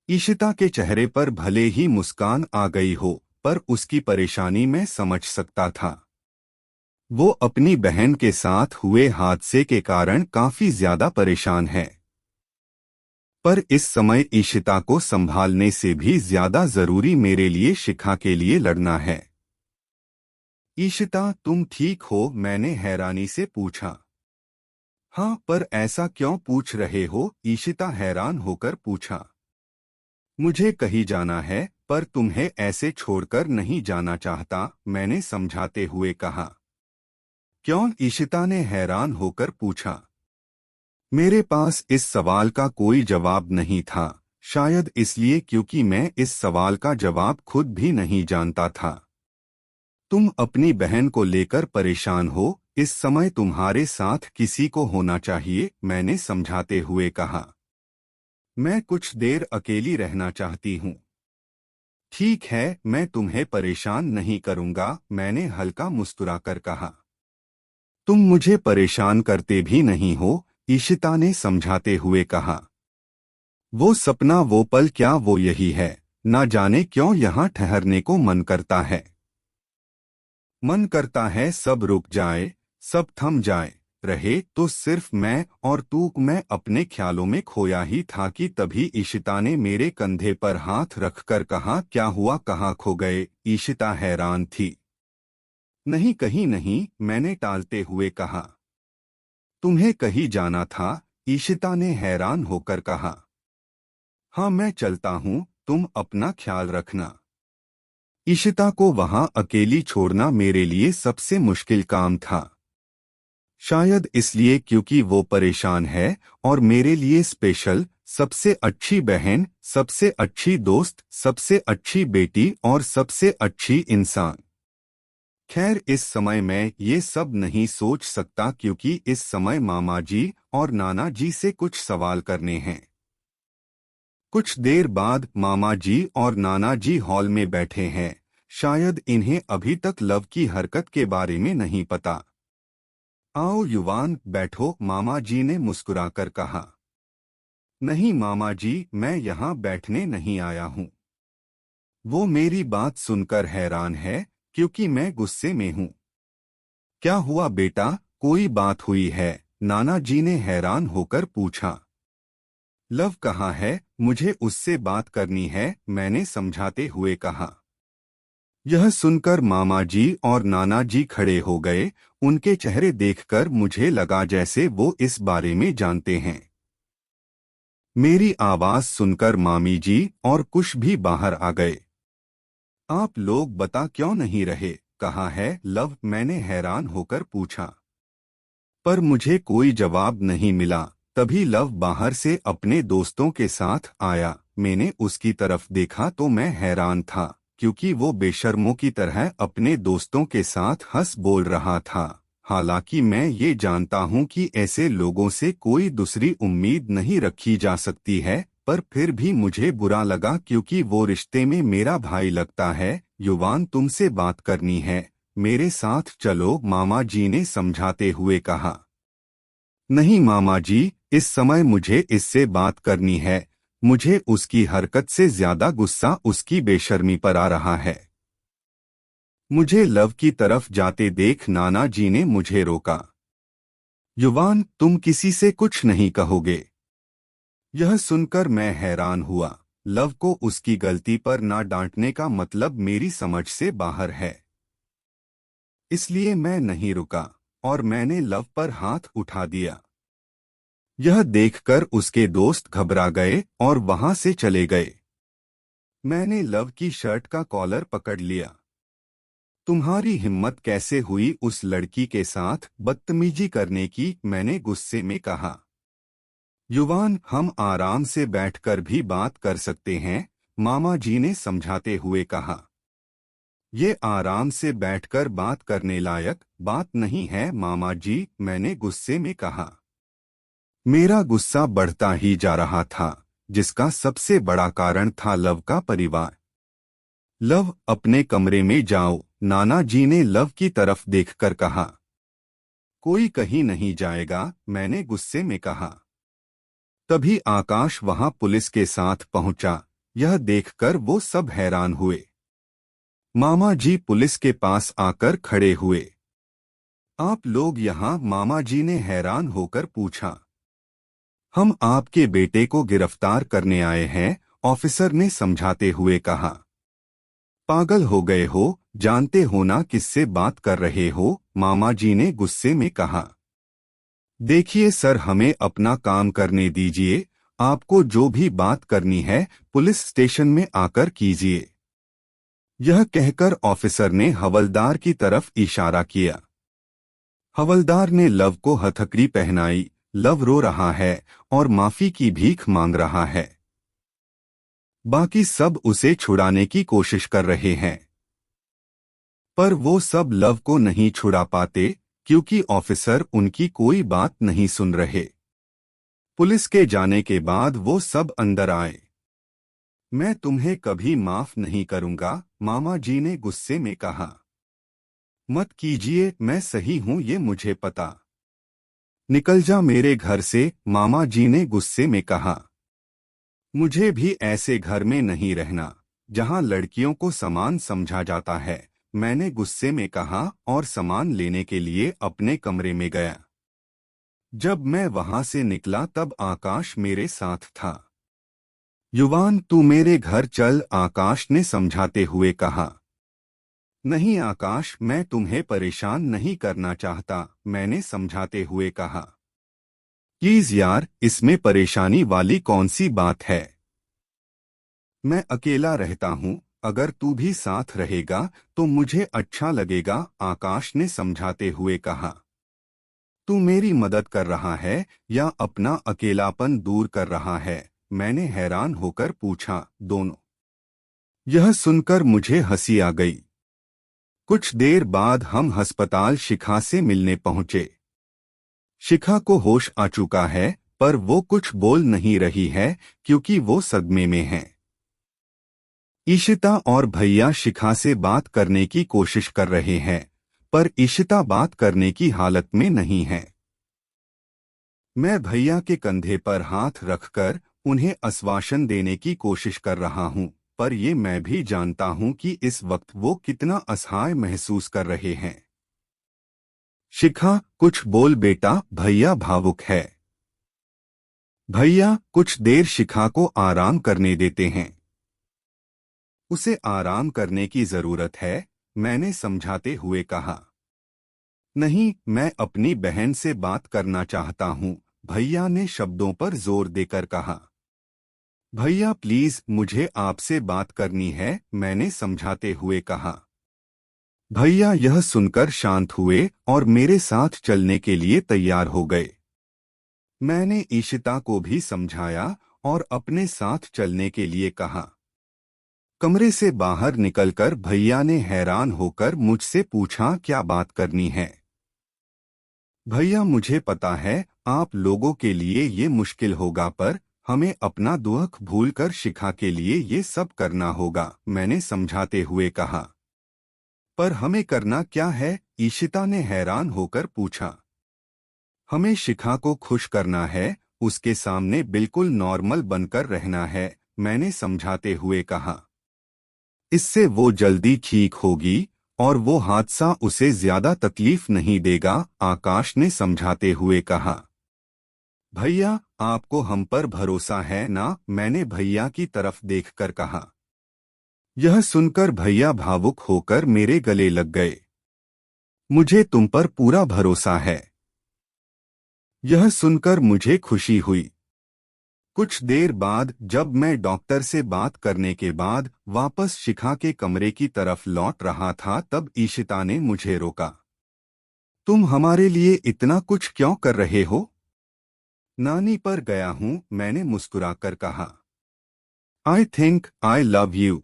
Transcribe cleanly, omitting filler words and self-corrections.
ईशिता के चेहरे पर भले ही मुस्कान आ गई हो, पर उसकी परेशानी मैं समझ सकता था। वो अपनी बहन के साथ हुए हादसे के कारण काफी ज्यादा परेशान है। पर इस समय ईशिता को संभालने से भी ज्यादा जरूरी मेरे लिए शिखा के लिए लड़ना है। ईशिता, तुम ठीक हो? मैंने हैरानी से पूछा। हाँ, पर ऐसा क्यों पूछ रहे हो? ईशिता हैरान होकर पूछा। मुझे कहीं जाना है, पर तुम्हें ऐसे छोड़कर नहीं जाना चाहता, मैंने समझाते हुए कहा। क्यों? ईशिता ने हैरान होकर पूछा। मेरे पास इस सवाल का कोई जवाब नहीं था, शायद इसलिए क्योंकि मैं इस सवाल का जवाब खुद भी नहीं जानता था। तुम अपनी बहन को लेकर परेशान हो, इस समय तुम्हारे साथ किसी को होना चाहिए, मैंने समझाते हुए कहा। मैं कुछ देर अकेली रहना चाहती हूँ। ठीक है, मैं तुम्हें परेशान नहीं करूँगा, मैंने हल्का मुस्कुराकर कहा। तुम मुझे परेशान करते भी नहीं हो, ईशिता ने समझाते हुए कहा। वो सपना, वो पल, क्या वो यही है? ना जाने क्यों यहाँ ठहरने को मन करता है। मन करता है सब रुक जाए, सब थम जाए, रहे तो सिर्फ मैं और तू। मैं अपने ख्यालों में खोया ही था कि तभी ईशिता ने मेरे कंधे पर हाथ रखकर कहा, क्या हुआ, कहाँ खो गए? ईशिता हैरान थी। नहीं, कहीं नहीं, मैंने टालते हुए कहा। तुम्हें कहीं जाना था? ईशिता ने हैरान होकर कहा। हाँ, मैं चलता हूँ, तुम अपना ख्याल रखना। ईशिता को वहां अकेली छोड़ना मेरे लिए सबसे मुश्किल काम था। शायद इसलिए क्योंकि वो परेशान है और मेरे लिए स्पेशल, सबसे अच्छी बहन, सबसे अच्छी दोस्त, सबसे अच्छी बेटी और सबसे अच्छी इंसान। खैर, इस समय मैं ये सब नहीं सोच सकता क्योंकि इस समय मामा जी और नाना जी से कुछ सवाल करने हैं। कुछ देर बाद मामा जी और नाना जी हॉल में बैठे हैं। शायद इन्हें अभी तक लव की हरकत के बारे में नहीं पता। आओ युवान, बैठो, मामा जी ने मुस्कुराकर कहा। नहीं मामा जी, मैं यहाँ बैठने नहीं आया हूँ। वो मेरी बात सुनकर हैरान है, क्योंकि मैं गुस्से में हूँ। क्या हुआ बेटा, कोई बात हुई है? नाना जी ने हैरान होकर पूछा। लव कहाँ है? मुझे उससे बात करनी है, मैंने समझाते हुए कहा। यह सुनकर मामा जी और नाना जी खड़े हो गए। उनके चेहरे देखकर मुझे लगा जैसे वो इस बारे में जानते हैं। मेरी आवाज सुनकर मामी जी और कुश भी बाहर आ गए। आप लोग बता क्यों नहीं रहे? कहाँ है लव? मैंने हैरान होकर पूछा। पर मुझे कोई जवाब नहीं मिला। तभी लव बाहर से अपने दोस्तों के साथ आया। मैंने उसकी तरफ देखा तो मैं हैरान था, क्योंकि वो बेशर्मों की तरह अपने दोस्तों के साथ हंस बोल रहा था। हालांकि मैं ये जानता हूँ कि ऐसे लोगों से कोई दूसरी उम्मीद नहीं रखी जा सकती है, पर फिर भी मुझे बुरा लगा क्योंकि वो रिश्ते में मेरा भाई लगता है। युवान, तुमसे बात करनी है, मेरे साथ चलो, मामा जी ने समझाते हुए कहा। नहीं मामा जी, इस समय मुझे इससे बात करनी है। मुझे उसकी हरकत से ज्यादा गुस्सा उसकी बेशर्मी पर आ रहा है। मुझे लव की तरफ जाते देख नाना जी ने मुझे रोका। युवान, तुम किसी से कुछ नहीं कहोगे? यह सुनकर मैं हैरान हुआ। लव को उसकी गलती पर ना डांटने का मतलब मेरी समझ से बाहर है। इसलिए मैं नहीं रुका और मैंने लव पर हाथ उठा दिया। यह देखकर उसके दोस्त घबरा गए और वहां से चले गए। मैंने लव की शर्ट का कॉलर पकड़ लिया। तुम्हारी हिम्मत कैसे हुई उस लड़की के साथ बदतमीजी करने की? मैंने गुस्से में कहा। युवान, हम आराम से बैठकर भी बात कर सकते हैं, मामा जी ने समझाते हुए कहा। ये आराम से बैठकर बात करने लायक बात नहीं है मामा जी, मैंने गुस्से में कहा। मेरा गुस्सा बढ़ता ही जा रहा था, जिसका सबसे बड़ा कारण था लव का परिवार। लव, अपने कमरे में जाओ, नाना जी ने लव की तरफ देखकर कहा। कोई कहीं नहीं जाएगा, मैंने गुस्से में कहा। तभी आकाश वहां पुलिस के साथ पहुंचा। यह देखकर वो सब हैरान हुए। मामा जी पुलिस के पास आकर खड़े हुए। आप लोग यहाँ? मामा जी ने हैरान होकर पूछा। हम आपके बेटे को गिरफ्तार करने आए हैं, ऑफिसर ने समझाते हुए कहा। पागल हो गए हो? जानते हो ना किससे बात कर रहे हो? मामा जी ने गुस्से में कहा। देखिए सर, हमें अपना काम करने दीजिए। आपको जो भी बात करनी है पुलिस स्टेशन में आकर कीजिए। यह कहकर ऑफिसर ने हवलदार की तरफ इशारा किया। हवलदार ने लव को हथकड़ी पहनाई। लव रो रहा है और माफी की भीख मांग रहा है। बाकी सब उसे छुड़ाने की कोशिश कर रहे हैं, पर वो सब लव को नहीं छुड़ा पाते क्योंकि ऑफिसर उनकी कोई बात नहीं सुन रहे। पुलिस के जाने के बाद वो सब अंदर आए। मैं तुम्हें कभी माफ नहीं करूंगा, मामा जी ने गुस्से में कहा। मत कीजिए, मैं सही हूं ये मुझे पता। निकल जा मेरे घर से, मामा जी ने गुस्से में कहा। मुझे भी ऐसे घर में नहीं रहना जहां लड़कियों को समान समझा जाता है, मैंने गुस्से में कहा और सामान लेने के लिए अपने कमरे में गया। जब मैं वहां से निकला तब आकाश मेरे साथ था। युवान, तू मेरे घर चल, आकाश ने समझाते हुए कहा। नहीं आकाश, मैं तुम्हें परेशान नहीं करना चाहता, मैंने समझाते हुए कहा। प्लीज यार, इसमें परेशानी वाली कौन सी बात है? मैं अकेला रहता हूँ, अगर तू भी साथ रहेगा तो मुझे अच्छा लगेगा, आकाश ने समझाते हुए कहा। तू मेरी मदद कर रहा है या अपना अकेलापन दूर कर रहा है? मैंने हैरान होकर पूछा। दोनों। यह सुनकर मुझे हंसी आ गई। कुछ देर बाद हम अस्पताल शिखा से मिलने पहुंचे। शिखा को होश आ चुका है, पर वो कुछ बोल नहीं रही है क्योंकि वो सदमे में है। ईशिता और भैया शिखा से बात करने की कोशिश कर रहे हैं, पर ईशिता बात करने की हालत में नहीं है। मैं भैया के कंधे पर हाथ रखकर उन्हें आश्वासन देने की कोशिश कर रहा हूं, पर ये मैं भी जानता हूं कि इस वक्त वो कितना असहाय महसूस कर रहे हैं। शिखा, कुछ बोल बेटा, भैया भावुक है। भैया, कुछ देर शिखा को आराम करने देते हैं। उसे आराम करने की जरूरत है, मैंने समझाते हुए कहा। नहीं, मैं अपनी बहन से बात करना चाहता हूँ, भैया ने शब्दों पर जोर देकर कहा। भैया प्लीज, मुझे आपसे बात करनी है, मैंने समझाते हुए कहा। भैया यह सुनकर शांत हुए और मेरे साथ चलने के लिए तैयार हो गए। मैंने ईशिता को भी समझाया और अपने साथ चलने के लिए कहा। कमरे से बाहर निकलकर भैया ने हैरान होकर मुझसे पूछा, क्या बात करनी है? भैया, मुझे पता है आप लोगों के लिए ये मुश्किल होगा, पर हमें अपना दुख भूलकर शिखा के लिए ये सब करना होगा, मैंने समझाते हुए कहा। पर हमें करना क्या है? ईशिता ने हैरान होकर पूछा। हमें शिखा को खुश करना है, उसके सामने बिल्कुल नॉर्मल बनकर रहना है, मैंने समझाते हुए कहा। इससे वो जल्दी ठीक होगी और वो हादसा उसे ज्यादा तकलीफ नहीं देगा, आकाश ने समझाते हुए कहा। भैया, आपको हम पर भरोसा है ना? मैंने भैया की तरफ देखकर कहा। यह सुनकर भैया भावुक होकर मेरे गले लग गए। मुझे तुम पर पूरा भरोसा है। यह सुनकर मुझे खुशी हुई। कुछ देर बाद जब मैं डॉक्टर से बात करने के बाद वापस शिखा के कमरे की तरफ लौट रहा था तब ईशिता ने मुझे रोका। तुम हमारे लिए इतना कुछ क्यों कर रहे हो? नानी पर गया हूं, मैंने मुस्कुराकर कहा। I think I love you.